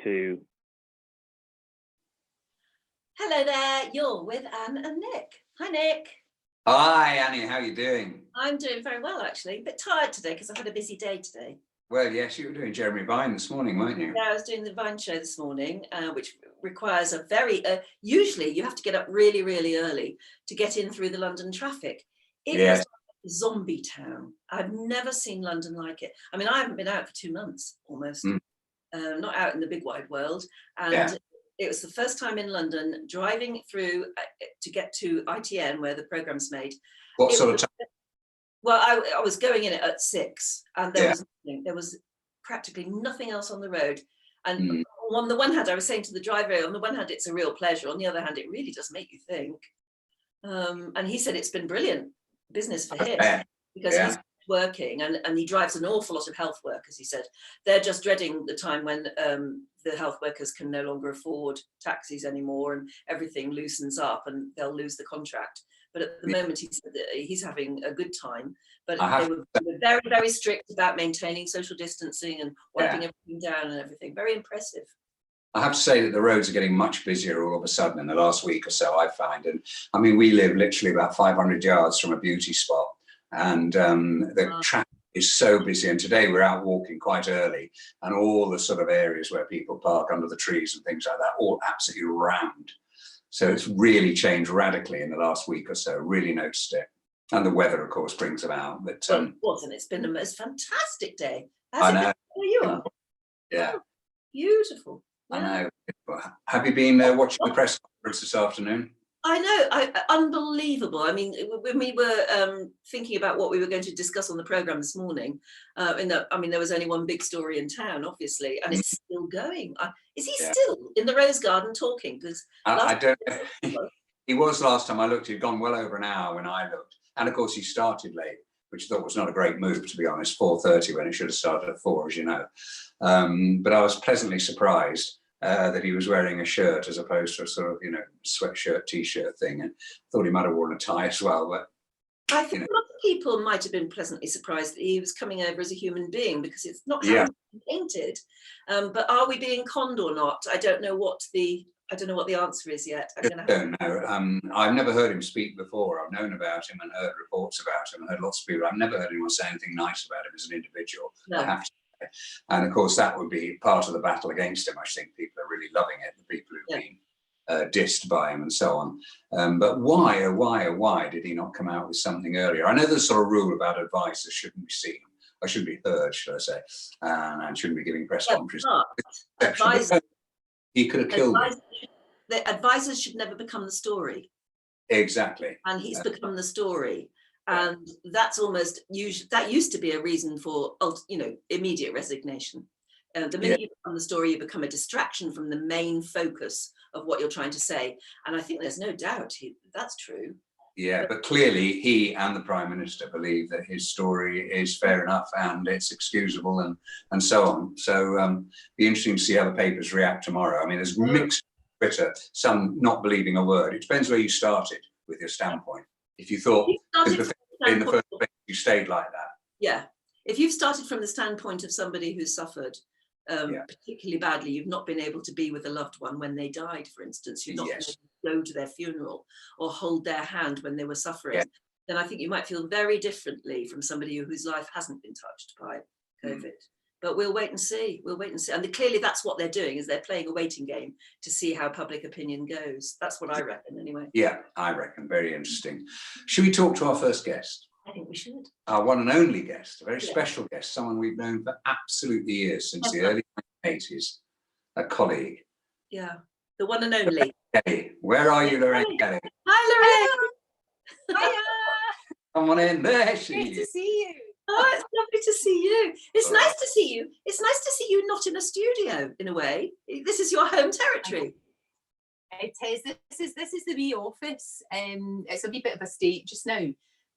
2. Hello there, you're with Anne and Nick. Hi, Nick. Hi, Annie, how are you doing? I'm doing very well, actually. A bit tired today because I've had a busy day today. Well, yes, you were doing Jeremy Vine this morning, weren't you? Yeah, I was doing the Vine show this morning, which requires a very, usually you have to get up really, really early to get in through the London traffic. It is like a zombie town. I've never seen London like it. I mean, I haven't been out for 2 months, almost. Not out in the big wide world. And it was the first time in London, driving through to get to ITN, where the programme's made. What sort of time? Well, I was going in at 6, and there was nothing. There was practically nothing else on the road. And on the one hand, I was saying to the driver, on the one hand, it's a real pleasure. On the other hand, it really does make you think. And he said it's been brilliant business for him because he's working and he drives an awful lot of health workers. He said they're just dreading the time when the health workers can no longer afford taxis anymore and everything loosens up and they'll lose the contract. But at the moment, he said that he's having a good time. But they were very, very strict about maintaining social distancing and wiping everything down and everything. Very impressive. I have to say that the roads are getting much busier all of a sudden in the last week or so, I find. And I mean, we live literally about 500 yards from a beauty spot. And the traffic is so busy. And today we're out walking quite early and all the sort of areas where people park under the trees and things like that, all absolutely rammed. So it's really changed radically in the last week or so, really noticed it. And the weather, of course, brings it out. But well, it wasn't. It's been the most fantastic day. I know. Where you are. Yeah. Oh, beautiful. I know. Have you been watching the press conference this afternoon? I know, unbelievable. I mean, when we were thinking about what we were going to discuss on the programme this morning, there was only one big story in town, obviously, and it's still going. Is he still in the Rose Garden talking? Because I don't know. He was last time I looked. He'd gone well over an hour when I looked. And of course, he started late, which I thought was not a great move, to be honest, 4:30 when it should have started at 4, as you know. But I was pleasantly surprised that he was wearing a shirt as opposed to a sort of, sweatshirt, t-shirt thing. And thought he might have worn a tie as well. But I think a lot of people might have been pleasantly surprised that he was coming over as a human being because it's not how he's painted. But are we being conned or not? I don't know what the answer is yet. I don't know. I've never heard him speak before. I've known about him and heard reports about him and heard lots of people. I've never heard anyone say anything nice about him as an individual. No. I have to say. And of course, that would be part of the battle against him. I think people are really loving it, the people who've been dissed by him and so on. But why did he not come out with something earlier? I know there's sort of rule about advice that shouldn't be seen. I shouldn't be heard, should I say, and shouldn't be giving press conferences. He could have killed it. The advisors should never become the story. Exactly. And he's become the story. And that's almost that used to be a reason for, immediate resignation. The minute you become the story, you become a distraction from the main focus of what you're trying to say. And I think there's no doubt that's true. Yeah, but clearly he and the Prime Minister believe that his story is fair enough and it's excusable and so on. So be interesting to see how the papers react tomorrow. I mean, there's mixed Twitter, some not believing a word. It depends where you started with your standpoint. If you thought in the first place you stayed like that. Yeah. If you've started from the standpoint of somebody who's suffered particularly badly, you've not been able to be with a loved one when they died, for instance, you've not been able to go to their funeral or hold their hand when they were suffering, then I think you might feel very differently from somebody whose life hasn't been touched by COVID. But we'll wait and see. And clearly that's what they're doing, is they're playing a waiting game to see how public opinion goes. That's what I reckon anyway. Yeah, I reckon. Very interesting. Should we talk to our first guest? I think we should. Our one and only guest, a very special guest, someone we've known for absolutely years, since the early 1980s, a colleague. Yeah, the one and only. Kelly. Where are you, Lorraine Kelly? Hi, Lorraine. Hiya. Come on in. There she is. Great to see you. Oh, it's lovely to see you. It's nice to see you. It's nice to see you not in a studio, in a way. This is your home territory. It is. This is the wee office. It's a wee bit of a state just now.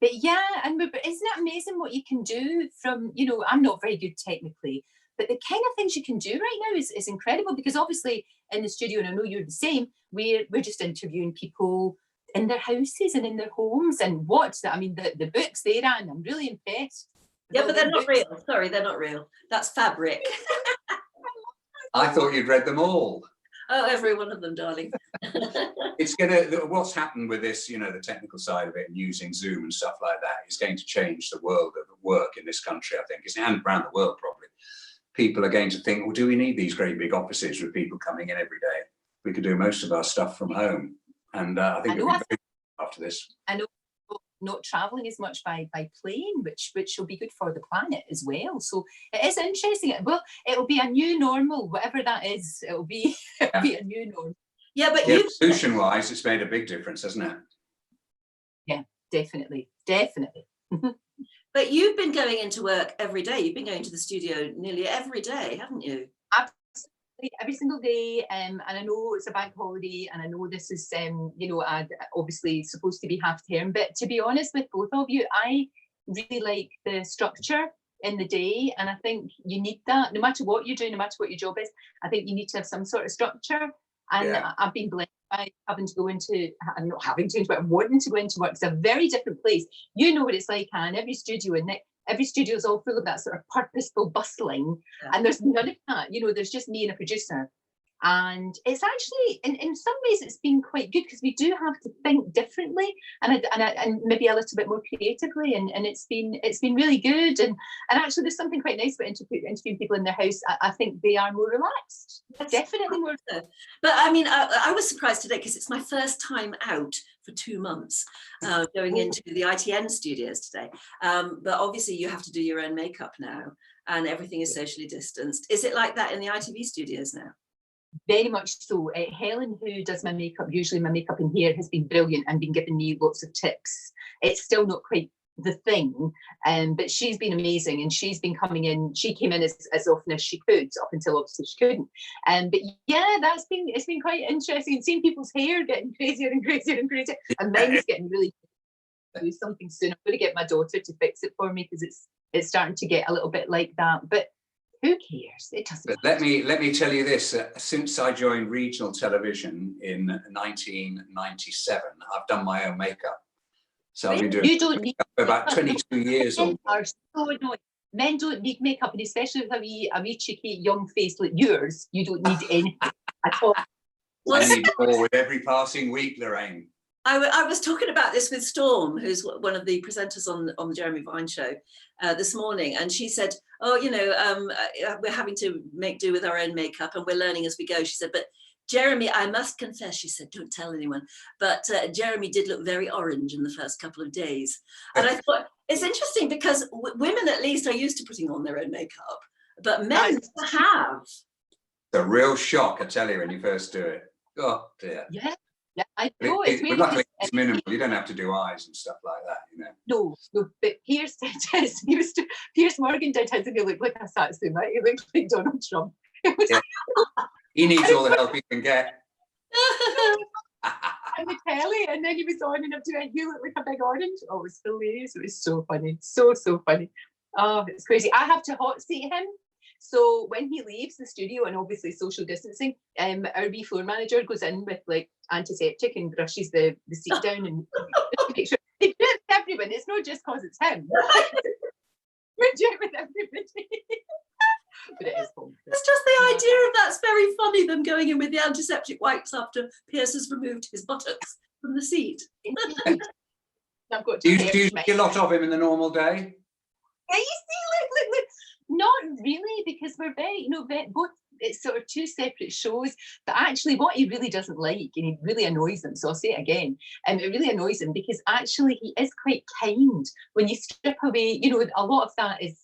But yeah, but isn't it amazing what you can do from, I'm not very good technically, but the kind of things you can do right now is incredible, because obviously in the studio, and I know you're the same, we're just interviewing people in their houses and in their homes and the books they ran, I'm really impressed. Yeah, but they're not real. Sorry, they're not real. That's fabric. I thought you'd read them all. Oh, every one of them, darling. It's what's happened with this, the technical side of it and using Zoom and stuff like that is going to change the world of work in this country, I think, and around the world probably. People are going to think, well, do we need these great big offices with people coming in every day? We could do most of our stuff from home. And I think it'll be very good after this. I know not travelling as much by plane, which will be good for the planet as well. So it is interesting. Well, it'll be a new normal, whatever that is. It'll be a new normal. Yeah, but pollution-wise, it's made a big difference, hasn't it? Yeah, definitely. But you've been going into work every day. You've been going to the studio nearly every day, haven't you? Absolutely, every single day. And I know it's a bank holiday, and I know this is, obviously supposed to be half term. But to be honest with both of you, I really like the structure in the day, and I think you need that. No matter what you're doing, no matter what your job is, I think you need to have some sort of structure. And I've been blessed by having to go into, I'm not having to, but wanting to go into work. It's a very different place. You know what it's like, Anne. Every studio is all full of that sort of purposeful bustling, and there's none of that. There's just me and a producer. And it's actually, in some ways, it's been quite good because we do have to think differently and maybe a little bit more creatively, and it's been really good. And actually, there's something quite nice about interviewing people in their house. I think they are more relaxed. That's definitely more. But I mean, I was surprised today because it's my first time out for 2 months, going into the ITN studios today. But obviously, you have to do your own makeup now, and everything is socially distanced. Is it like that in the ITV studios now? Very much so. Helen, who does my makeup, usually my makeup in here, has been brilliant and been giving me lots of tips. It's still not quite the thing, but she's been amazing, and she's been coming in. She came in as often as she could, up until obviously she couldn't. But yeah, it's been quite interesting. Seeing people's hair getting crazier and crazier and crazier, and mine is getting really. Do something soon. I'm going to get my daughter to fix it for me because it's starting to get a little bit like that, but. Who cares? It doesn't. But let me tell you this: since I joined regional television in 1997, I've done my own makeup. So I've been doing for about 22 years. Men are so annoying. Men don't need makeup, and especially with a wee cheeky young face like yours, you don't need anything at all. I need more with every passing week, Lorraine. I was talking about this with Storm, who's one of the presenters on the Jeremy Vine show this morning, and she said, oh, we're having to make do with our own makeup and we're learning as we go. She said, but Jeremy, I must confess, she said, don't tell anyone, but Jeremy did look very orange in the first couple of days. And I thought, it's interesting because women at least are used to putting on their own makeup, but men have. It's a real shock, I tell you, when you first do it. Oh, dear. Yeah. Yeah, I know. Luckily, it's minimal. You don't have to do eyes and stuff like that, No, but Piers Morgan did his, and he looked like a Satsuma, right? He looked like Donald Trump. He needs all the help he can get. And the telly, and then he was on, and you look like a big orange. Oh, it was hilarious. It was so funny. So funny. Oh, it's crazy. I have to hot seat him. So when he leaves the studio, and obviously social distancing, our wee floor manager goes in with like antiseptic and brushes the seat down and make sure they do it with everyone. It's not just because it's him. We do it with everybody. But it is fun. It's just the idea of that's very funny, them going in with the antiseptic wipes after Piers has removed his buttocks from the seat. I've got do you see a lot of him in the normal day? Yeah, you see, look. Not really, because we're very, both, it's sort of two separate shows, but actually what he really doesn't like, and he really annoys him, so I'll say it again, it really annoys him because actually he is quite kind. When you strip away, a lot of that is,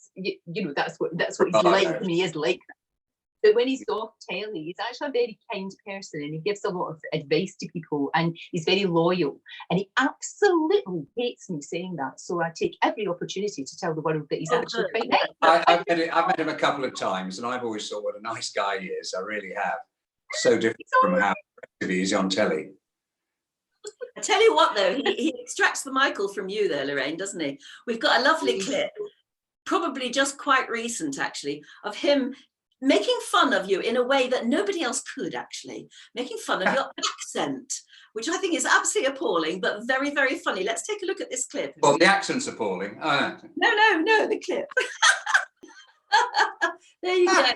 that's what he's like, and he is like that. But when he's off telly, he's actually a very kind person, and he gives a lot of advice to people, and he's very loyal. And he absolutely hates me saying that. So I take every opportunity to tell the world that he's actually quite nice. I've met him a couple of times, and I've always thought what a nice guy he is. I really have. So different from how he is on telly. I tell you what, though, he extracts the Michael from you there, Lorraine, doesn't he? We've got a lovely clip, probably just quite recent, actually, of him making fun of you in a way that nobody else could, actually. Making fun of your accent, which I think is absolutely appalling, but very, very funny. Let's take a look at this clip. Well, the accent's appalling. Oh, no, the clip. There you go.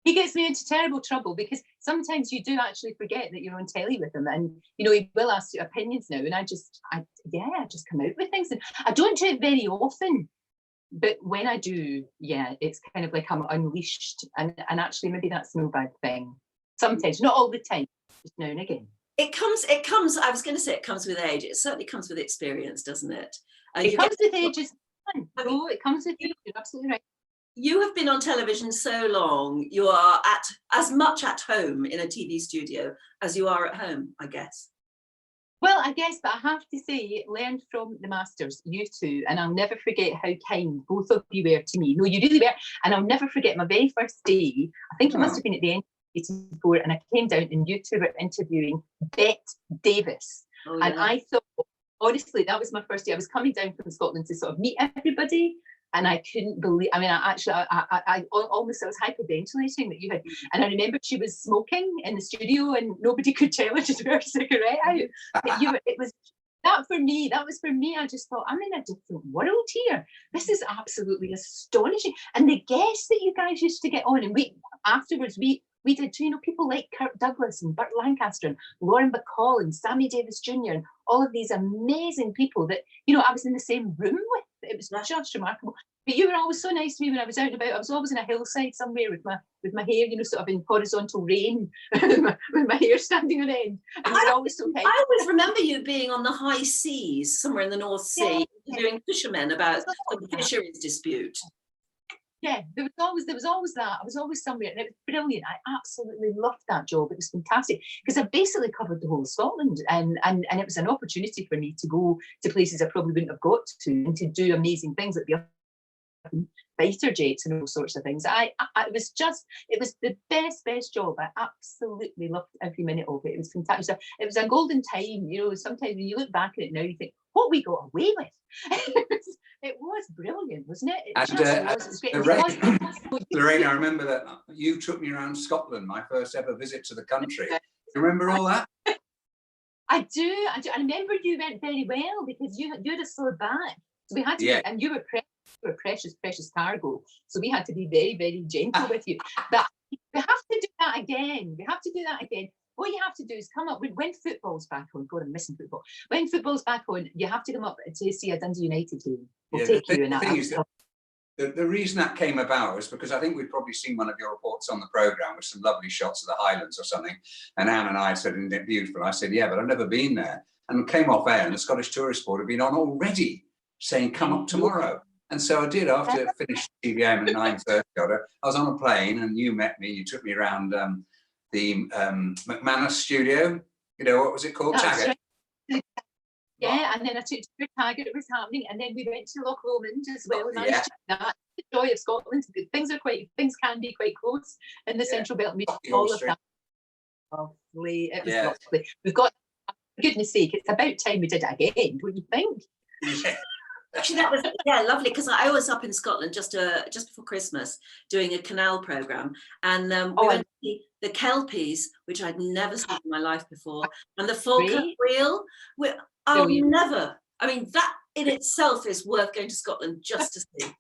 he gets me into terrible trouble because sometimes you do actually forget that you're on telly with him, and he will ask you opinions now, and I just come out with things, and I don't do it very often, but when I do, it's kind of like I'm unleashed, and actually maybe that's no bad thing. Sometimes, not all the time, just now and again. It comes, I was going to say it comes with age. It certainly comes with experience, doesn't it? It comes with age. It comes with age. You're absolutely right. You have been on television so long, you are as much at home in a TV studio as you are at home, I guess. Well, I guess, but I have to say, learned from the masters, you two, and I'll never forget how kind both of you were to me. No, you really were. And I'll never forget my very first day. I think it must have been at the end of 84, and I came down and you two were interviewing Bette Davis. Oh, yeah. And I thought, honestly, that was my first day. I was coming down from Scotland to sort of meet everybody. And I couldn't believe, I was hyperventilating that you had, and I remember she was smoking in the studio and nobody could tell her to do her cigarette out. It was that for me, I just thought, I'm in a different world here. This is absolutely astonishing. And the guests that you guys used to get on, and afterwards we did, people like Kirk Douglas and Burt Lancaster and Lauren Bacall and Sammy Davis Jr. and all of these amazing people that, I was in the same room with. It was just remarkable. But you were always so nice to me when I was out and about. I was always in a hillside somewhere with my hair, sort of in horizontal rain, with my hair standing on end. And you were always so kind. I always remember you being on the high seas, somewhere in the North Sea, doing fishermen about the fisheries dispute. Yeah, there was always that. I was always somewhere, and it was brilliant. I absolutely loved that job. It was fantastic because I basically covered the whole of Scotland, and it was an opportunity for me to go to places I probably wouldn't have got to, and to do amazing things like the fighter jets and all sorts of things. It was the best job. I absolutely loved every minute of it. It was fantastic. It was a golden time. Sometimes when you look back at it now, you think, what we got away with. It was brilliant, wasn't it? Lorraine, I remember that you took me around Scotland, my first ever visit to the country. Do you remember all that? I do. I remember you went very well because you had a sore back. So we had to, and you were precious cargo. So we had to be very, very gentle with you. But we have to do that again. What you have to do is come up when football's back on. God, I'm missing football. When football's back on, you have to come up to see a Dundee United game. We'll take you in that. The reason that came about was because I think we'd probably seen one of your reports on the programme with some lovely shots of the Highlands or something. And Anne and I said, isn't it beautiful? I said, yeah, but I've never been there. And came off air and the Scottish Tourist Board had been on already saying, come up tomorrow. And so I did after I finished TVM at 9:30. I was on a plane and you met me. You took me around the McManus studio. What was it called? Taggart. Right. Yeah, and then I took to Taggart, it was happening, and then we went to Loch Lomond as well. And that the joy of Scotland. Things can be quite close in the Central Belt. All of that. Lovely. It was lovely. We've got, for goodness sake, it's about time we did it again, don't you think? Yeah. Actually, that was lovely because I was up in Scotland just before Christmas doing a canal programme, and we went to see the Kelpies, which I'd never seen in my life before, and the Falkirk Wheel. That in itself is worth going to Scotland just to see.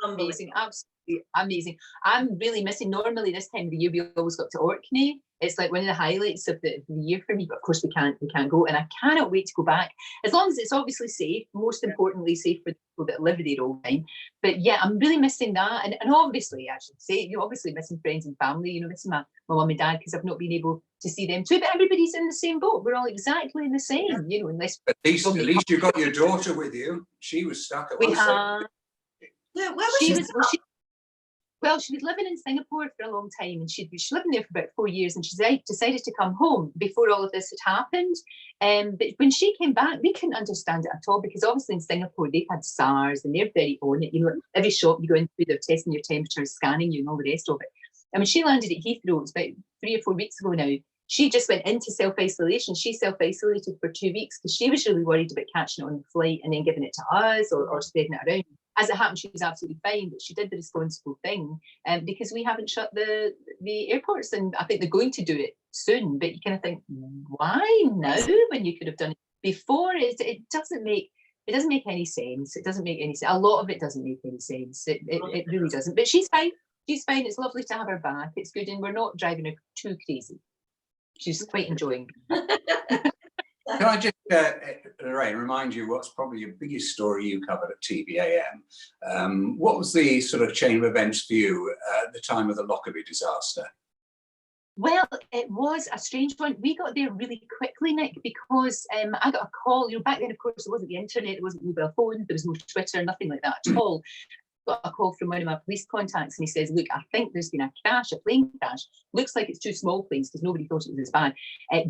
Amazing, absolutely amazing. I'm really missing. Normally this time of the year we always got to Orkney. It's like one of the highlights of the year for me, but of course we can't go, and I cannot wait to go back, as long as it's obviously safe, most importantly safe for the people that live there all the time. But yeah, I'm really missing that, and obviously I should say, you're obviously missing friends and family, missing my mum and dad because I've not been able to see them too, but everybody's in the same boat. We're all exactly the same, unless at least you got your daughter with you. She was stuck at one stage. Yeah, where was she? Well, she was living in Singapore for a long time, and she'd been living there for about 4 years, and she decided to come home before all of this had happened. But when she came back, we couldn't understand it at all, because obviously in Singapore they've had SARS and they're very on it. Every shop you go into, they're testing your temperature, scanning you, and all the rest of it. And when she landed at Heathrow, it was about 3 or 4 weeks ago now, she just went into self-isolation. She self-isolated for 2 weeks because she was really worried about catching it on the flight and then giving it to us or spreading it around. As it happened, she was absolutely fine, but she did the responsible thing, because we haven't shut the airports, and I think they're going to do it soon. But you kind of think, why now when you could have done it before? It doesn't make any sense. It doesn't make any sense. A lot of it doesn't make any sense. It really doesn't. But she's fine. She's fine. It's lovely to have her back. It's good, and we're not driving her too crazy. She's quite enjoying. Can I just, Lorraine, remind you what's probably your biggest story you covered at TVAM? What was the sort of chain of events for you at the time of the Lockerbie disaster? Well, it was a strange one. We got there really quickly, Nick, because I got a call. Back then, of course, there wasn't the internet, there wasn't mobile phone, there was no Twitter, nothing like that at all. Got a call from one of my police contacts, and he says, look, I think there's been a crash, a plane crash. Looks like it's 2 small planes because nobody thought it was as bad.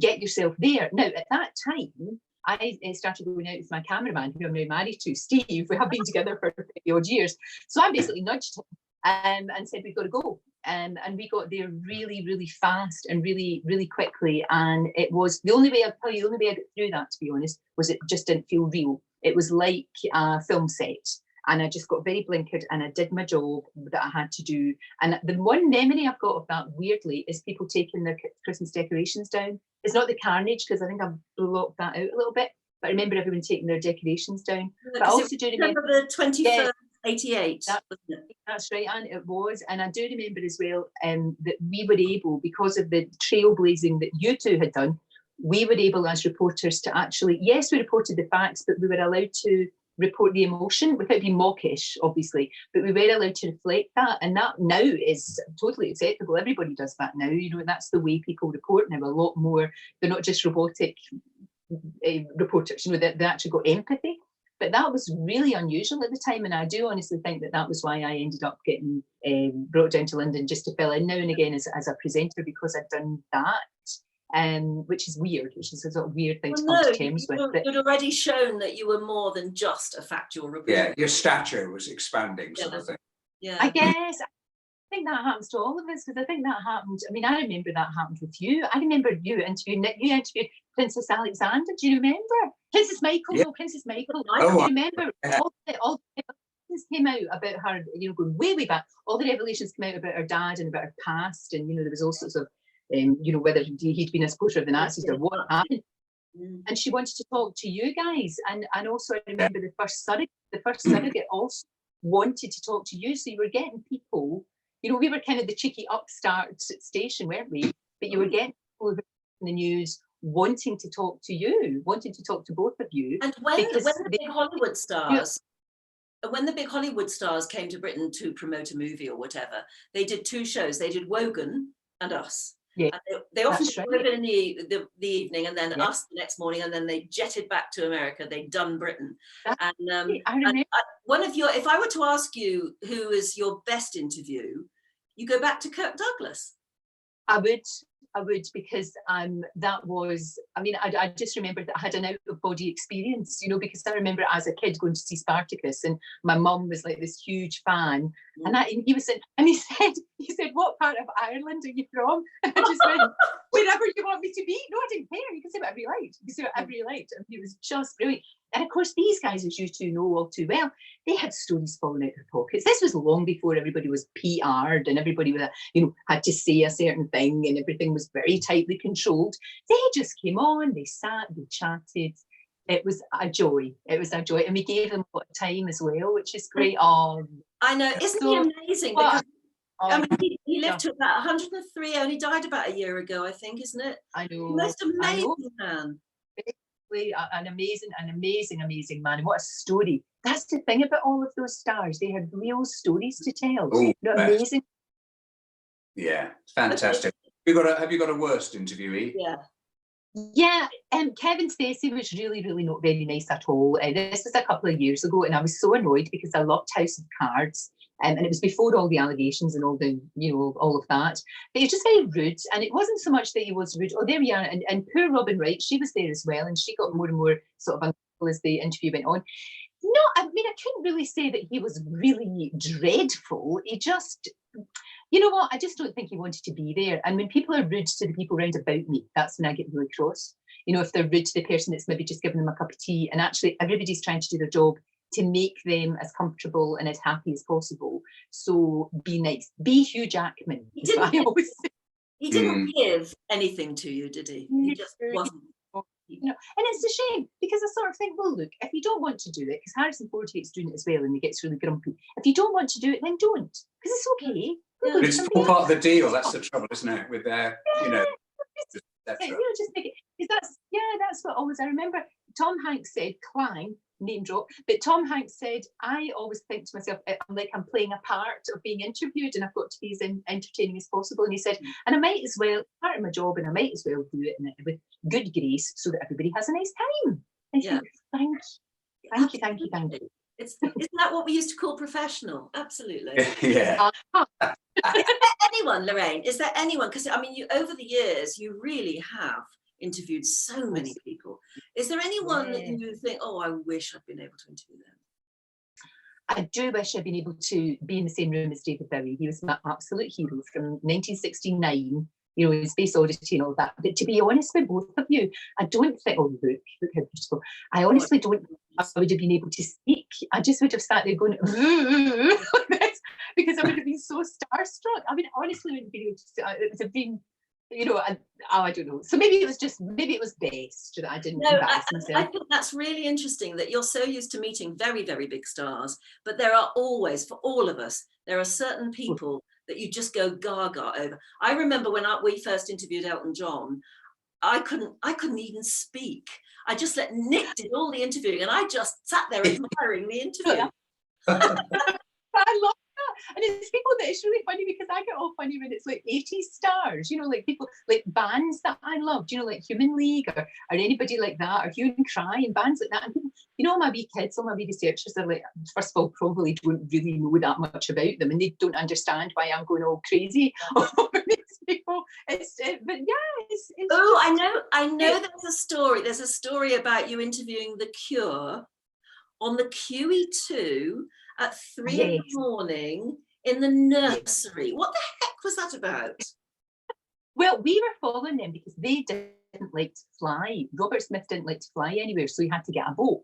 Get yourself there. Now, at that time, I started going out with my cameraman, who I'm now married to, Steve. We have been together for 50 odd years. So I basically nudged him and said, we've got to go. And we got there really, really fast and really, really quickly. And it was the only way, I'll tell you, the only way I got through that, to be honest, was it just didn't feel real. It was like a film set. And I just got very blinkered and I did my job that I had to do. And the one memory I've got of that, weirdly, is people taking their Christmas decorations down. It's not the carnage, because I think I've blocked that out a little bit. But I remember everyone taking their decorations down. But I also do remember the 21st, 88. That's right, and it was. And I do remember as well that we were able, because of the trailblazing that you two had done, we were able as reporters to actually, yes, we reported the facts, but we were allowed to report the emotion without being mawkish, obviously, but we were allowed to reflect that, and that now is totally acceptable. Everybody does that now. That's the way people report now. A lot more. They're not just robotic reporters. They actually got empathy. But that was really unusual at the time, and I do honestly think that was why I ended up getting brought down to London just to fill in now and again as a presenter, because I'd done that. Which is weird, which is a sort of weird thing to come to terms with. You'd already shown that you were more than just a factual report. Yeah, your stature was expanding, sort of thing. Yeah, I guess. I think that happens to all of us, because I think that happened. I mean, I remember that happened with you. I remember you interviewing Princess Alexander. Do you remember? Princess Michael? Yeah. No, Princess Michael. Do you remember? All the revelations came out about her, going way, way back. All the revelations came out about her dad and about her past, and there was all sorts of whether he'd been a supporter of the Nazis or what happened. And she wanted to talk to you guys. And also I remember the first surrogate also wanted to talk to you. So you were getting people, we were kind of the cheeky upstart station, weren't we? But you were getting people in the news wanting to talk to you, wanting to talk to both of you. And when the big Hollywood stars, when the big Hollywood stars came to Britain to promote a movie or whatever, they did 2 shows. They did Wogan and us. Yeah, and they often did it in the evening, and then us the next morning, and then they jetted back to America. They'd done Britain. And one of if I were to ask you who is your best interview, you go back to Kirk Douglas. I would, because that was, I just remember that I had an out-of-body experience, because I remember as a kid going to see Spartacus, and my mum was like this huge fan, and he was saying, and he said, what part of Ireland are you from? And I just went, wherever you want me to be. No, I didn't care. You can say whatever you liked. You can say whatever you liked. And it was just brilliant. And of course, these guys, as you two know all too well, they had stories falling out of their pockets. This was long before everybody was PR'd and everybody was, had to say a certain thing, and everything was very tightly controlled. They just came on, they sat, they chatted. It was a joy. It was a joy. And we gave them a lot of time as well, which is great. I know. Isn't he amazing? Because he lived to about 103, only died about a year ago, I think, isn't it? I know. The most amazing man. An amazing man. And what a story. That's the thing about all of those stars. They had real stories to tell. Amazing. Yeah, fantastic. Have you got a worst interviewee? Yeah, Kevin Stacey was really, really not very nice at all. This was a couple of years ago, and I was so annoyed because I loved House of Cards. And it was before all the allegations and all the, all of that. But he was just very rude. And it wasn't so much that he was rude. Oh, there we are. And poor Robin Wright, she was there as well. And she got more and more sort of uncomfortable as the interview went on. No, I couldn't really say that he was really dreadful. He just, you know what? I just don't think he wanted to be there. And when people are rude to the people round about me, that's when I get really cross. If they're rude to the person that's maybe just giving them a cup of tea, and actually everybody's trying to do their job to make them as comfortable and as happy as possible. So be nice. Be Hugh Jackman. He didn't give anything to you, did he? He just wasn't. And it's a shame, because I sort of think, well, look, if you don't want to do it, because Harrison Ford hates doing it as well, and he gets really grumpy. If you don't want to do it, then don't, because it's okay. Yeah. But it's all part of the deal. That's the trouble, isn't it? With their, just make it, because that's what always I remember. Tom Hanks said, Clang, name drop, but Tom Hanks said, I always think to myself, I'm like I'm playing a part of being interviewed, and I've got to be as entertaining as possible. And he said, and I might as well, part of my job, and I might as well do it with good grace so that everybody has a nice time. I think, thank you. Isn't that what we used to call professional? Absolutely. Yeah. Is there anyone, Lorraine? Is there anyone? Because I mean, you over the years, you really have interviewed so many people. Is there anyone that you think, oh, I wish I'd been able to interview them? I do wish I'd been able to be in the same room as David Bowie. He was my absolute hero from 1969. You know, his Space Oddity and all that. But to be honest with both of you, I don't think, look how beautiful. I honestly don't think I would have been able to speak. I just would have sat there going, like this, because I would have been so starstruck. I mean, honestly, wouldn't be able to, it would have been, you know, I don't know. So maybe it was best that I didn't embarrass myself. I think that's really interesting that you're so used to meeting very, very big stars, but there are always, for all of us, there are certain people that you just go gaga over. I remember when we first interviewed Elton John, I couldn't even speak. I just let Nick did all the interviewing, and I just sat there admiring the interview. I love that. And it's people that it's really funny, because I get all funny when it's like 80s stars, you know, like people, like bands that I loved, you know, like Human League or anybody like that, or Hue and Cry and bands like that. And people, you know, my wee kids, some of my wee researchers are like, first of all, probably don't really know that much about them, and they don't understand why I'm going all crazy over these people. But yeah, it's oh, I know there's a story about you interviewing The Cure on the QE2 at 3 in the morning in the nursery. What the heck was that about? Well, we were following them because they didn't like to fly. Robert Smith didn't like to fly anywhere, so he had to get a boat.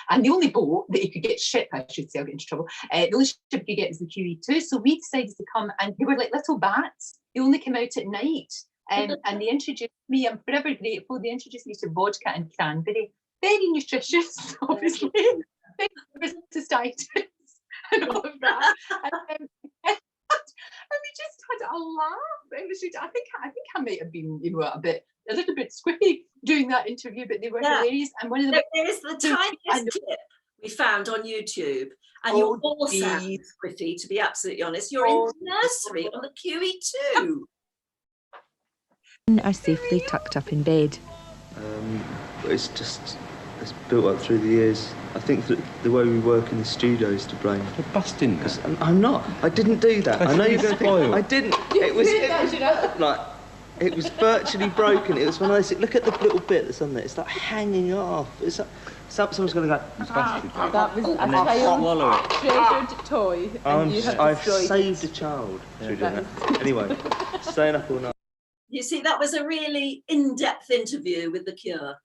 And the only boat that he could get shipped, I should say, I'll get into trouble, the only ship he could get was the QE2. So we decided to come, and they were like little bats. They only came out at night. And they introduced me, I'm forever grateful, they introduced me to vodka and cranberry. Very nutritious, obviously. Cystitis and all of that. And we just had a laugh. It was, I think I might have been, you know, a little bit squiffy doing that interview, but they were hilarious. And one of there is the tiniest clip we found on YouTube, and you all sound squiffy, to be absolutely honest. You're in the nursery on the QE2. Are safely tucked up in bed. It's built up through the years. I think that the way we work in the studio is to blame. You're busting this. I'm not. I didn't do that. I know you're going to think I didn't. It was like it was virtually broken. It was one of those. Look at the little bit that's on there. It's like hanging off. It's like, someone's going to go. It's busted. That was a child treasured toy, and you have I've saved a child through doing that. Anyway, staying up all night. You see, that was a really in-depth interview with The Cure.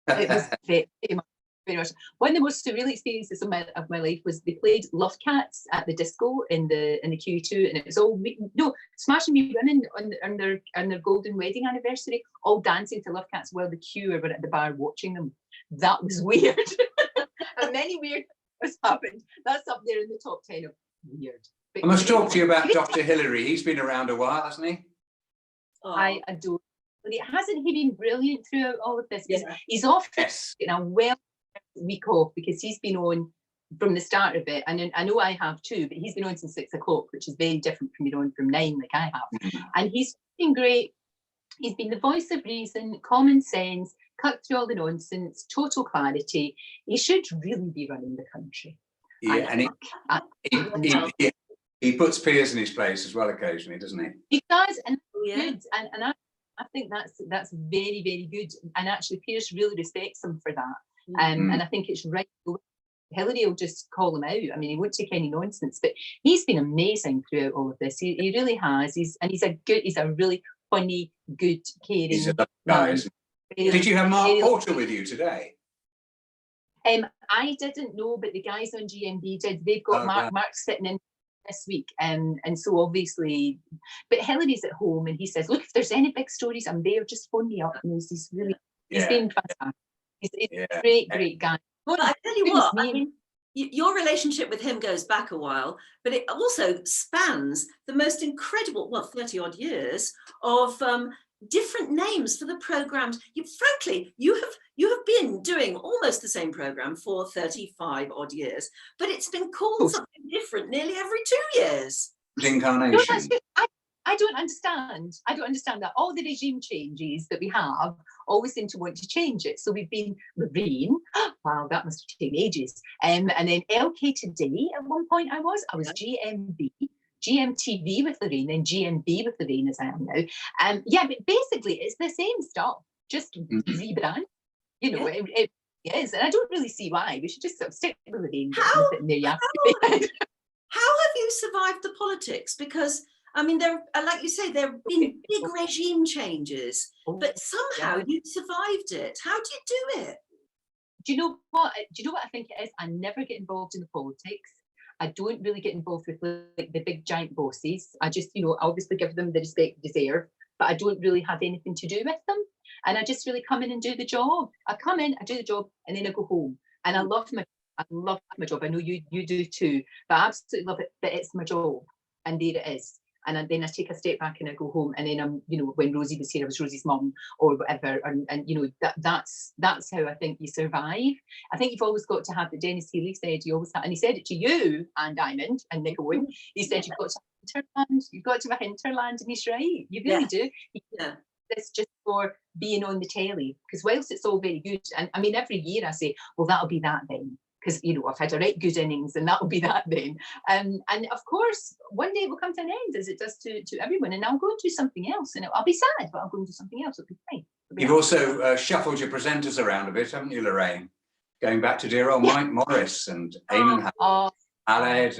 It was very much. One of the most surreal experiences of my life was they played Love Cats at the disco in the QE2, and it was all Smash and Me Women on their golden wedding anniversary, all dancing to Love Cats while the Cure were at the bar watching them. That was weird. And many weird things happened. That's up there in the top 10 of weird. I must talk to you about Dr. Hillary. He's been around a while, hasn't he? I adore. Hasn't he been brilliant throughout all of this? Yeah. He's off in a week off, because he's been on from the start of it, and I know I have too, but he's been on since 6 o'clock, which is very different from being on from 9 like I have. And he's been great. He's been the voice of reason, common sense, cut through all the nonsense, total clarity. He should really be running the country. Yeah, and he puts Piers in his place as well occasionally, doesn't he? He does, and good. And I think that's very, very good. And actually, Piers really respects him for that. And I think it's right. Hillary will just call him out. I mean, he won't take any nonsense. But he's been amazing throughout all of this. He really has. He's a really funny, good, caring. He's a lovely guy, isn't he? Did you have Mark Porter with you today? I didn't know, but the guys on GMB did. They've got Mark sitting in this week, and so obviously, but Hillary's at home, and he says, "Look, if there's any big stories, I'm there. Just phone me up." And he's really, he's been fantastic. He's a great guy. But I tell you what, I mean, your relationship with him goes back a while, but it also spans the most incredible, 30 odd years of different names for the programs. Frankly, you have been doing almost the same program for 35 odd years, but it's been called something different nearly every 2 years. Incarnation. I don't understand. I don't understand that. All the regime changes that we have always seem to want to change it. So we've been Lorraine. Wow, that must have taken ages. And then LK Today at one point I was GMB. GMTV with Lorraine, then GMB with Lorraine as I am now. Yeah, but basically it's the same stuff, just rebrand. You know, it is. And I don't really see why. We should just sort of stick with Lorraine. How have you survived the politics? Because I mean, there, like you say, there have been big regime changes, but somehow you survived it. How do you do it? Do you know what? Do you know what I think it is? I never get involved in the politics. I don't really get involved with like the big giant bosses. I just, you know, obviously give them the respect they deserve, but I don't really have anything to do with them. And I just really come in and do the job. I come in, I do the job, and then I go home. And I love my job. I know you do too, but I absolutely love it. But it's my job, and there it is. And then I take a step back and I go home. And then I'm, you know, when Rosie was here, I was Rosie's mum or whatever. And you know, that's how I think you survive. I think you've always got to have, that Dennis Healy said, you always have, and he said it to you and Diamond and Nick Owen. He said you've got to have hinterland. You've got to have hinterland, and he's right. You really do. Yeah. This just for being on the telly, because whilst it's all very good, and I mean every year I say, well, that'll be that then. Because, you know, I've had a right good innings and that'll be that then. And of course, one day it will come to an end, as it does to everyone. And I'll go and do something else. And I'll be sad, but I'll go and do something else. It'll be fine. You've also shuffled your presenters around a bit, haven't you, Lorraine? Going back to dear old Mike Morris and Eamon Haled.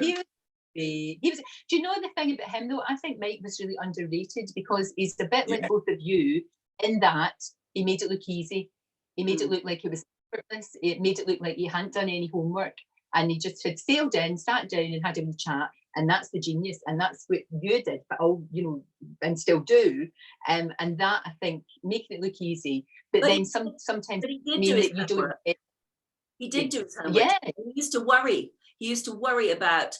He was. Do you know the thing about him, though? I think Mike was really underrated because he's a bit like both of you in that he made it look easy. He made it look like it was effortless. It made it look like he hadn't done any homework, and he just had sailed in, sat down and had a wee chat, and that's the genius, and that's what you did, but all, you know, and still do, and that, I think, making it look easy, but then sometimes but he did mean do that you don't. He did do his homework. Yeah. He used to worry. He used to worry about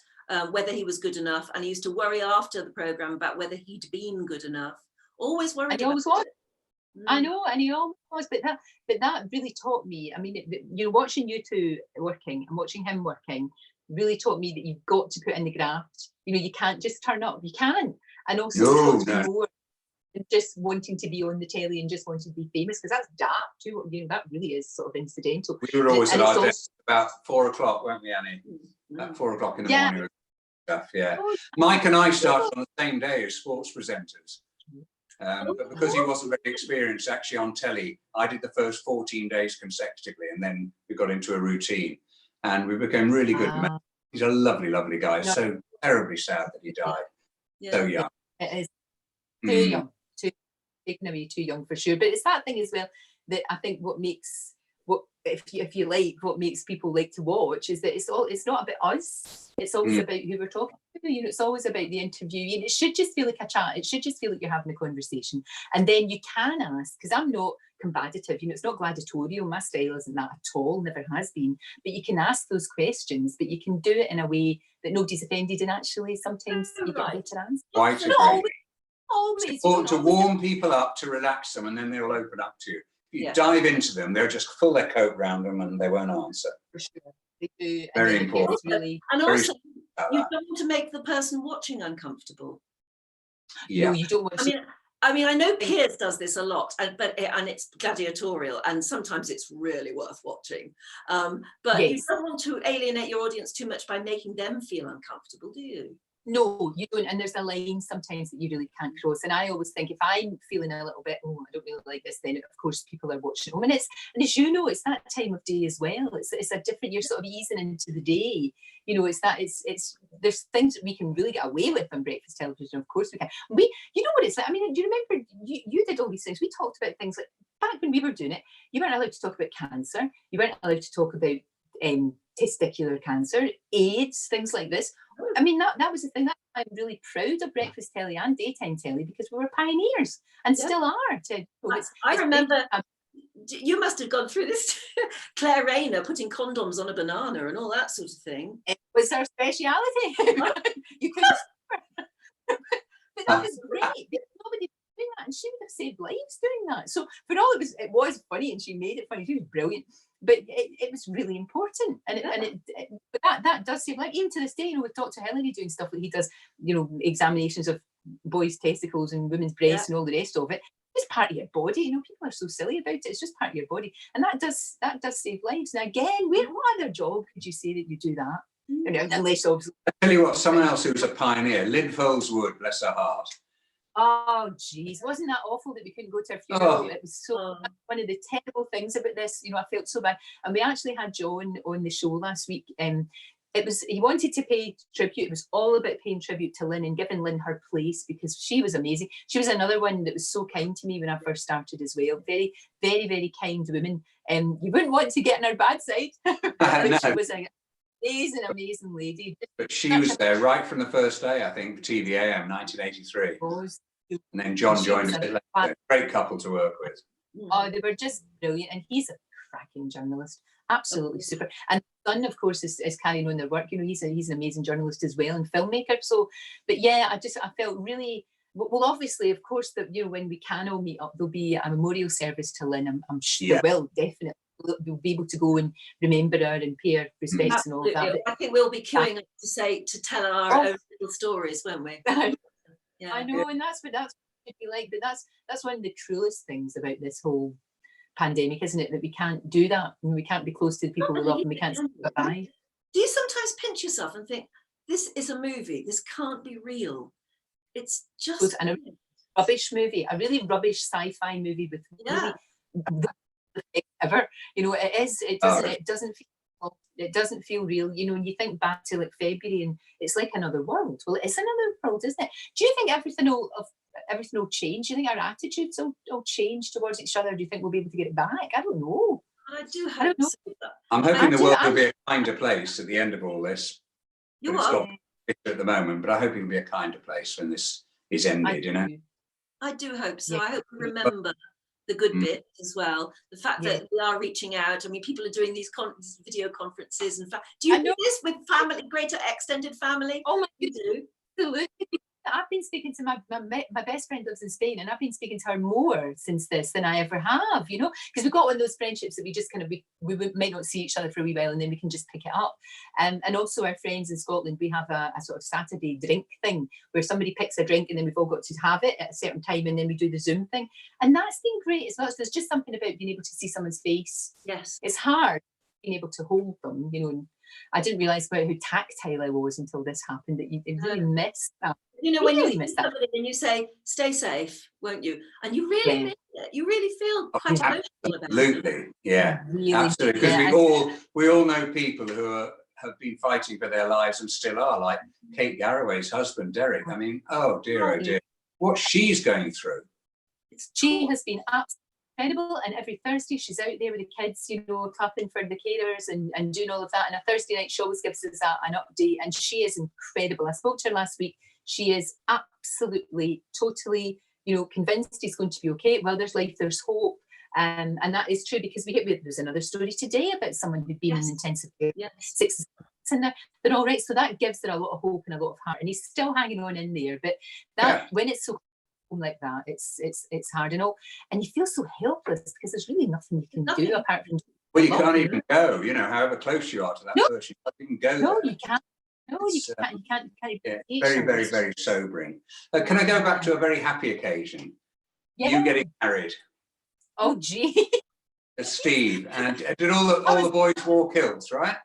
whether he was good enough, and he used to worry after the program about whether he'd been good enough. Always worried. And he always was. I know, and he always was, but that really taught me. I mean, you know, watching you two working and watching him working really taught me that you've got to put in the graft. You know, you can't just turn up. You can't, and also more than just wanting to be on the telly and just wanting to be famous, because that's daft too. You know, that really is sort of incidental. We were always at our desk about 4 o'clock, weren't we, Annie? At 4 o'clock in the morning. Stuff, Mike and I started on the same day as sports presenters. But because he wasn't very experienced actually on telly, I did the first 14 days consecutively, and then we got into a routine and we became really good. He's a lovely, lovely guy. Yeah. So terribly sad that he died. Yeah. So young. It is too young, taken away too young for sure. But it's that thing as well that I think what makes if you like what makes people like to watch is that it's not about us. It's always about who we're talking to. You know, it's always about the interview. And it should just feel like a chat. It should just feel like you're having a conversation. And then you can ask, because I'm not combative. You know, it's not gladiatorial. My style isn't that at all. Never has been. But you can ask those questions. But you can do it in a way that nobody's offended. And actually, sometimes you get a better answer. Quite always. To warm people up, to relax them, and then they'll open up to you. If you dive into them, they'll just pull their coat round them and they won't answer. For sure. They do. Very important. Really, and also, you don't want to make the person watching uncomfortable. Yeah. No, you don't want to. I mean, I know Piers does this a lot, and it's gladiatorial, and sometimes it's really worth watching. But you don't want to alienate your audience too much by making them feel uncomfortable, do you? No, you don't. And there's a line sometimes that you really can't cross. And I always think if I'm feeling a little bit, I don't really like this, then of course people are watching home. And as you know, it's that time of day as well. It's a different, you're sort of easing into the day. You know, it's there's things that we can really get away with on breakfast television. Of course we can. You know what it's like. I mean, do you remember you did all these things? We talked about things like back when we were doing it, you weren't allowed to talk about cancer. You weren't allowed to talk about testicular cancer, AIDS, things like this. I mean, that was the thing. I'm really proud of breakfast telly and daytime telly because we were pioneers and still are. I remember You must have gone through this. Claire Rayner putting condoms on a banana and all that sort of thing. It was her speciality. You couldn't. But that was great. Nobody was doing that, and she would have saved lives doing that. So for all it was funny, and she made it funny. She was brilliant, but it was really important, but that does save life. Even to this day, you know, with Dr. Hillary doing stuff that he does, you know, examinations of boys' testicles and women's breasts and all the rest of it. It's part of your body. You know, people are so silly about it. It's just part of your body, and that does save lives. And again, what other job could you say that you do that? You know, unless obviously. I tell you what, someone else who was a pioneer, Lynn Foleswood, bless her heart. Oh, geez, wasn't that awful that we couldn't go to her funeral? It was so one of the terrible things about this. You know, I felt so bad, and we actually had John on the show last week. He wanted to pay tribute. It was all about paying tribute to Lynn and giving Lynn her place, because she was amazing. She was another one that was so kind to me when I first started as well. Very, very, very kind woman. You wouldn't want to get on her bad side. No. She was an amazing lady. But she was there right from the first day, I think, TVAM 1983. And then John joined us later. Great couple to work with. Oh, they were just brilliant. And he's a cracking journalist. Absolutely super. And son, of course, is carrying on their work. You know, he's an amazing journalist as well and filmmaker. So, but yeah, I felt really well. Obviously, of course, that, you know, when we can all meet up, there'll be a memorial service to Lynn. I'm sure there will, definitely. We'll be able to go and remember her and pay her respects and all of that. I think we'll be queuing up to tell our own little stories, won't we? Yeah, I know, and that's what it'd be like. But that's one of the truest things about this whole pandemic, isn't it? That we can't do that, and we can't be close to the people we love, and we can't survive. Do you sometimes pinch yourself and think, this is a movie, this can't be real? It's just a rubbish movie, a really rubbish sci-fi movie with really ever. You know, it is. It doesn't feel real. You know, when you think back to like February, and it's like another world. Well, it's another world, isn't it? Do you think everything will change? Do you think our attitudes will change towards each other? Do you think we'll be able to get it back? I don't know. I do hope so. I'm hoping the world will be a kinder place at the end of all this. It's got bitter at the moment, but I hope it'll be a kinder place when this is ended. You know, I do hope so. I hope we remember the good bit as well. The fact that we are reaching out. I mean, people are doing these video conferences. In fact, do you do this with family, greater extended family? Oh my goodness. Absolutely. I've been speaking to my best friend lives in Spain, and I've been speaking to her more since this than I ever have, you know, because we've got one of those friendships that we just kind of we might not see each other for a wee while, and then we can just pick it up. And also our friends in Scotland, we have a sort of Saturday drink thing where somebody picks a drink and then we've all got to have it at a certain time, and then we do the Zoom thing, and that's been great as well. So there's just something about being able to see someone's face. Yes, it's hard being able to hold them, you know. And I didn't realise how tactile I was until this happened, that you really miss that. You know, when you miss somebody and you say, stay safe, won't you? And you really miss it. You really feel quite emotional about it. Absolutely, yeah. Really, absolutely. Because we all know people who have been fighting for their lives and still are, like Kate Garraway's husband, Derek. I mean, oh dear, what she's going through. She has been absolutely incredible, and every Thursday she's out there with the kids, you know, clapping for the carers and doing all of that. And a Thursday night she always gives us an update, and she is incredible. I spoke to her last week. She is absolutely, totally, you know, convinced he's going to be okay. Well, there's life, there's hope. And that is true, because there's another story today about someone who'd been in intensive care 6 months, and they're all right. So that gives her a lot of hope and a lot of heart. And he's still hanging on in there. But when it's so like that, it's hard and all. And you feel so helpless because there's really nothing you can do apart from. Well, you can't even go, you know, however close you are to that person. You can go. No, you can't. No, you can't. Very, very, very sobering. Can I go back to a very happy occasion? You getting married. Oh, gee. Steve, and did all the boys wore kilts, right?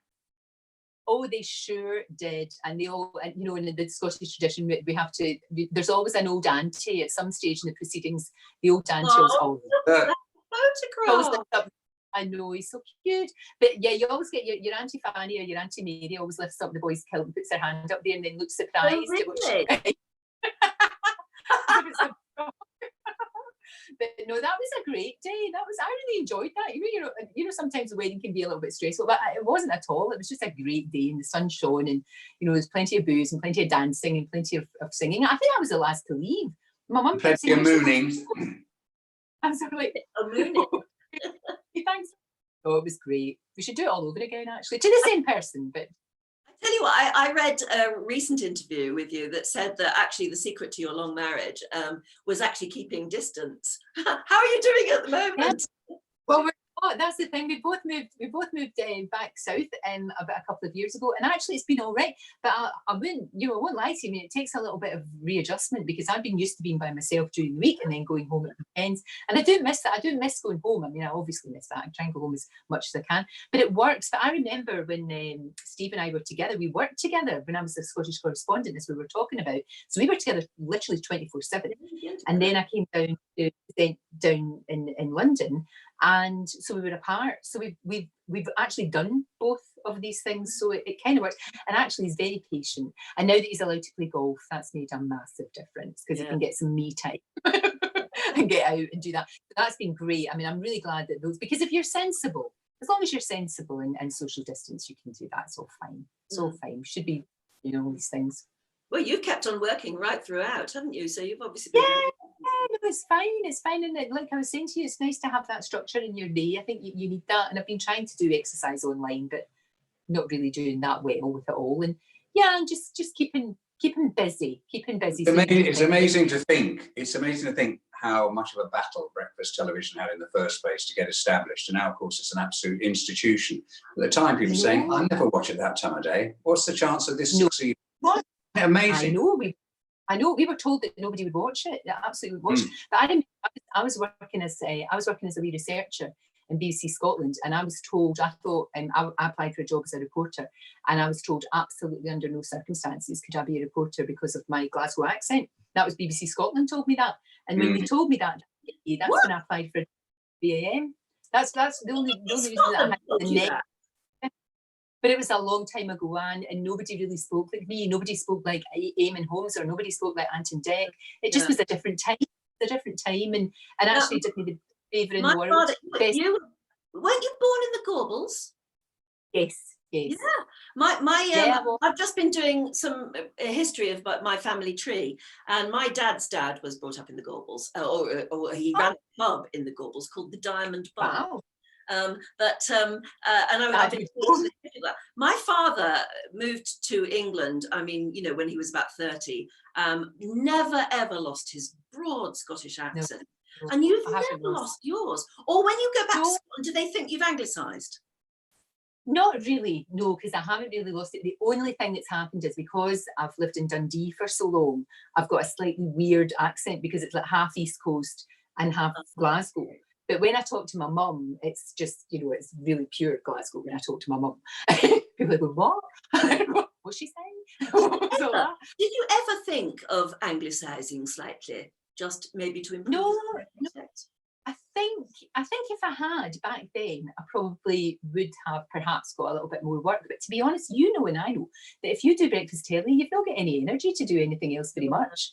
Oh, they sure did. And they all, and, you know, in the Scottish tradition, we have to, there's always an old auntie at some stage in the proceedings. The old auntie was photograph. I know, he's so cute. But yeah, you always get your Auntie Fanny or your Auntie Mary always lifts up the boy's kilt and puts her hand up there and then looks surprised. Oh, really? But no, that was a great day. I really enjoyed that. You know, sometimes the wedding can be a little bit stressful, but it wasn't at all. It was just a great day, and the sun shone, and you know, there's plenty of booze and plenty of dancing and plenty of singing. I think I was the last to leave. My mum plenty of mooning. I was like, a mooning. Thanks. Oh, it was great. We should do it all over again, actually, to the same person. But I tell you what, I read a recent interview with you that said that actually the secret to your long marriage was actually keeping distance. How are you doing at the moment? Yeah. Well, that's the thing. We both moved back south about a couple of years ago, and actually it's been all right. But I won't lie to you. I mean, it takes a little bit of readjustment because I've been used to being by myself during the week and then going home at weekends, and I do miss that. I do miss going home. I mean, I obviously miss that. I try and go home as much as I can, but it works. But I remember when Steve and I were together, we worked together when I was the Scottish correspondent, as we were talking about. So we were together literally 24/7, and then I came down in London. And so we were apart. So we've actually done both of these things. So it kind of works. And actually he's very patient. And now that he's allowed to play golf, that's made a massive difference because he can get some me time and get out and do that. So that's been great. I mean, I'm really glad that those, because if you're sensible, as long as you're sensible and social distance, you can do that. It's all fine. It's all fine. You should be, all these things. Well, you've kept on working right throughout, haven't you? So you've obviously been it's fine. It's fine. And like I was saying to you, it's nice to have that structure in your day. I think you need that. And I've been trying to do exercise online, but not really doing that well with it all. And and just keeping busy. It's amazing to think. It's amazing to think how much of a battle breakfast television had in the first place to get established. And now, of course, it's an absolute institution. At the time, people were saying, "I never watch it that time of day. What's the chance of this succeeding?" What? Amazing. I know we were told that nobody would watch it. That absolutely would watch it. But I was working as a wee researcher in BBC Scotland, and I was told, I applied for a job as a reporter, and I was told absolutely under no circumstances could I be a reporter because of my Glasgow accent. That was BBC Scotland told me that, and when they told me that, that's when I applied for BAM. That's the only reason that I had the net. But it was a long time ago, and nobody really spoke like me. Nobody spoke like Eamon Holmes, or nobody spoke like Anton Deck. It just was a different time. And actually did me the favour in the world. Weren't you born in the Gorbals? Yes. Yeah. I've just been doing some history of my family tree, and my dad's dad was brought up in the Gorbals, or he ran a pub in the Gorbals called the Diamond Bar. Wow. My father moved to England, I mean, when he was about 30, never ever lost his broad Scottish accent. No. And you've never lost yours. Or when you go back to Scotland, do they think you've anglicised? Not really, no, because I haven't really lost it. The only thing that's happened is because I've lived in Dundee for so long, I've got a slightly weird accent because it's like half East Coast and half Glasgow. But when I talk to my mum, it's just, it's really pure Glasgow when I talk to my mum. People go, what? What's she saying? Did you ever think of anglicising slightly, just maybe to improve? No. I think if I had back then, I probably would have perhaps got a little bit more work. But to be honest, and I know that if you do breakfast telly, you've not got any energy to do anything else very much.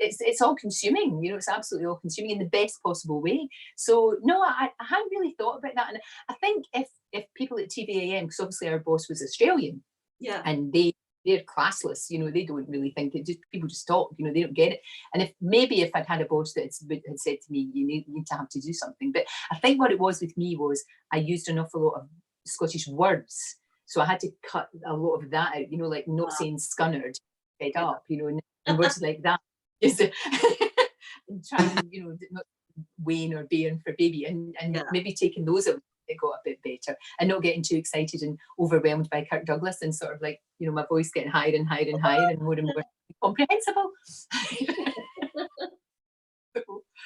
It's all consuming. It's absolutely all consuming in the best possible way. So no, I hadn't really thought about that. And I think if people at TVAM, because obviously our boss was Australian, and they're classless, they don't really think it. People just talk, they don't get it. And if I'd had a boss that had said to me, you need to have to do something. But I think what it was with me was I used an awful lot of Scottish words, so I had to cut a lot of that out. Like not saying scunnered, fed up, and words like that. And trying, not Wayne or Bairn for baby, and maybe taking those out. It got a bit better, and not getting too excited and overwhelmed by Kirk Douglas, and sort of like my voice getting higher and higher and higher and more comprehensible.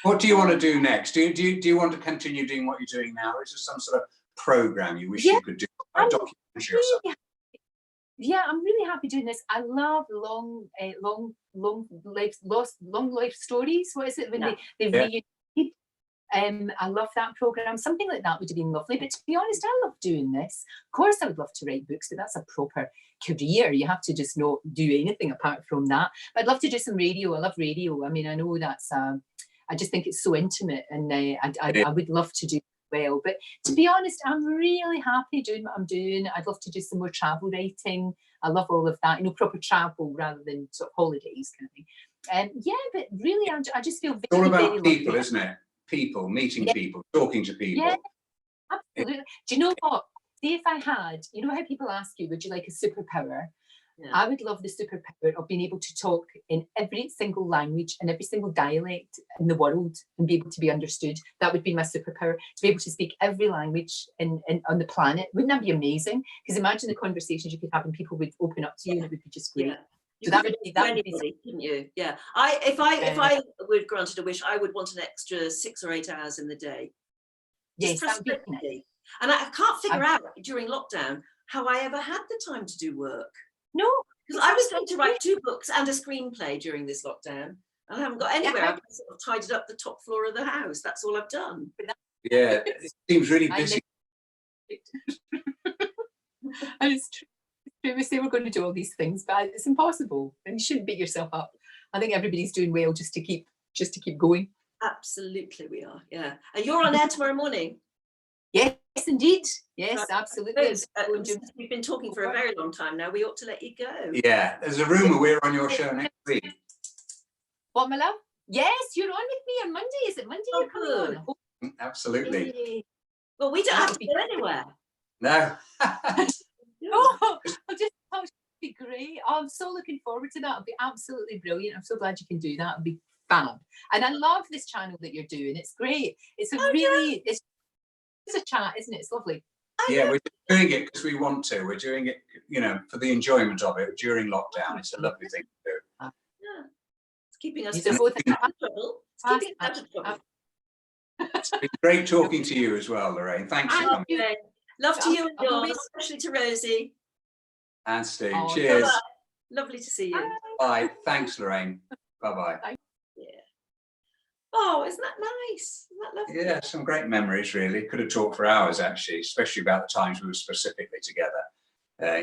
What do you want to do next? Do you want to continue doing what you're doing now? Is there some sort of program you wish you could do, a documentary or something? Yeah, I'm really happy doing this. I love long life stories. What is it when they reunite? I love that programme. Something like that would have been lovely. But to be honest, I love doing this. Of course, I would love to write books, but that's a proper career. You have to just not do anything apart from that. But I'd love to do some radio. I love radio. I mean, I know that's, I just think it's so intimate, and I would love to do it well. But to be honest, I'm really happy doing what I'm doing. I'd love to do some more travel writing. I love all of that, proper travel rather than sort of holidays kind of thing. But really, I just feel very, it's all about very people, lucky. Isn't it? people, meeting people, talking to people. Yeah, absolutely. Do you know what? See, if I had, you know how people ask you, would you like a superpower? Yeah. I would love the superpower of being able to talk in every single language and every single dialect in the world and be able to be understood. That would be my superpower, to be able to speak every language on the planet. Wouldn't that be amazing? Because imagine the conversations you could have and people would open up to you and it would be just great. Yeah. So that would be anybody, couldn't you? Yeah. If I were granted a wish, I would want an extra 6 or 8 hours in the day. Yes, that would be nice. And I can't figure out during lockdown how I ever had the time to do work. No, because I was going to write 2 books and a screenplay during this lockdown, and I haven't got anywhere. I've sort of tidied up the top floor of the house. That's all I've done. Yeah, it seems really busy. And it's true. We say we're going to do all these things, but it's impossible. And you shouldn't beat yourself up. I think everybody's doing well just to keep going. Absolutely, we are. Yeah, and you're on air tomorrow morning. Yes, indeed. Yes, absolutely. We've been talking for a very long time now. We ought to let you go. Yeah, there's a rumour we're on your show next week. What, my love? Yes, you're on with me on Monday. Is it Monday you're coming on? Absolutely. Yay. Well, we don't have to go anywhere. No. Oh, that would be great. Oh, I'm so looking forward to that. It'll be absolutely brilliant. I'm so glad you can do that. It'll be fab. And I love this channel that you're doing. It's great. It's it's a chat, isn't it? It's lovely. Yeah, we're doing it because we want to. We're doing it, for the enjoyment of it during lockdown. It's a lovely thing to do. Yeah, it's keeping us both out of trouble. It's keeping us out of trouble. It's been great talking to you as well, Lorraine. Thanks for coming. Love to you and yours, especially to Rosie. And Steve. Cheers. Bye-bye. Lovely to see you. Bye. Thanks, Lorraine. Bye-bye. Yeah. Oh, isn't that nice? Isn't that lovely? Yeah, some great memories, really. Could have talked for hours, actually, especially about the times we were specifically together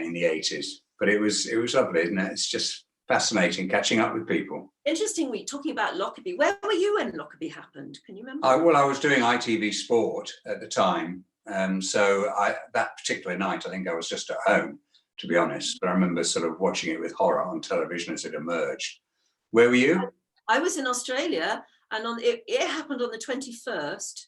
in the 80s. But it was lovely, isn't it? It's just fascinating catching up with people. Interesting week, talking about Lockerbie. Where were you when Lockerbie happened? Can you remember? Well, I was doing ITV Sport at the time. So that particular night, I think I was just at home, to be honest. But I remember sort of watching it with horror on television as it emerged. Where were you? I was in Australia, and it happened on the 21st.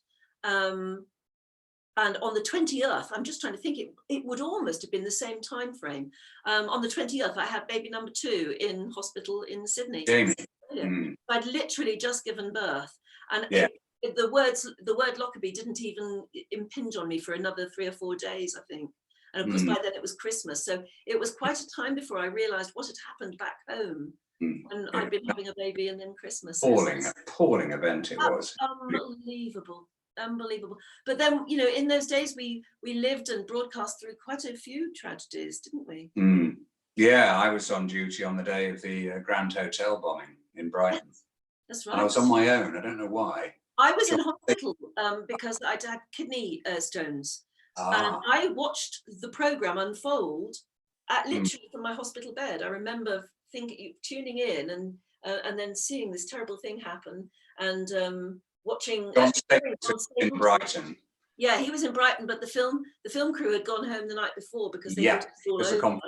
And on the 20th, I'm just trying to think, it would almost have been the same time frame. On the 20th, I had baby number 2 in hospital in Sydney. I'd literally just given birth. And the word Lockerbie didn't even impinge on me for another 3 or 4 days, I think. And of course, by then it was Christmas. So it was quite a time before I realised what had happened back home when I'd been having a baby and then Christmas. Appalling event it was. Unbelievable. But then, in those days, we lived and broadcast through quite a few tragedies, didn't we? Yeah, I was on duty on the day of the Grand Hotel bombing in Brighton. That's right. And I was on my own. I don't know why. I was in hospital because I'd had kidney stones. And I watched the programme unfold literally from my hospital bed. I remember tuning in and then seeing this terrible thing happen and watching. In Brighton. Yeah, he was in Brighton, but the film crew had gone home the night before because they were all over.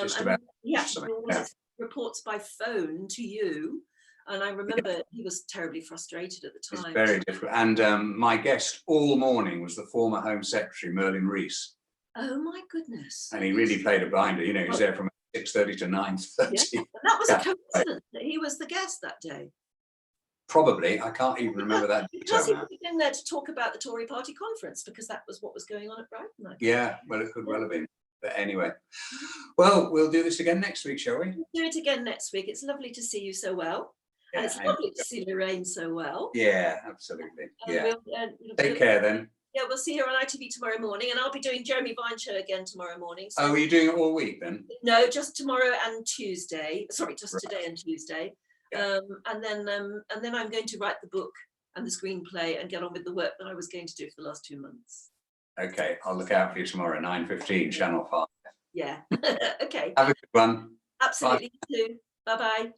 Just about. Reports by phone to you. And I remember he was terribly frustrated at the time. It's very difficult. And my guest all morning was the former Home Secretary, Merlin Rees. Oh, my goodness. And he really played a blinder. He was there from 6:30 to 9:30. Yeah. That was a coincidence that he was the guest that day. Probably. I can't even remember that detail because he now. was in there to talk about the Tory party conference, because that was what was going on at Brighton. Yeah, well, it could well have been. But anyway, well, we'll do this again next week, shall we? We'll do it again next week. It's lovely to see you so well. Yeah, and it's lovely to see Lorraine so well. Yeah, absolutely. Yeah. Take care then. Yeah, we'll see you on ITV tomorrow morning, and I'll be doing Jeremy Vine show again tomorrow morning. So are you doing it all week then? No, just tomorrow and Tuesday. Sorry, just today and Tuesday. Yeah. And then I'm going to write the book and the screenplay and get on with the work that I was going to do for the last 2 months. Okay, I'll look out for you tomorrow, 9:15, Channel 5. Yeah. Okay. Have a good one. Absolutely. Bye. You too. Bye-bye.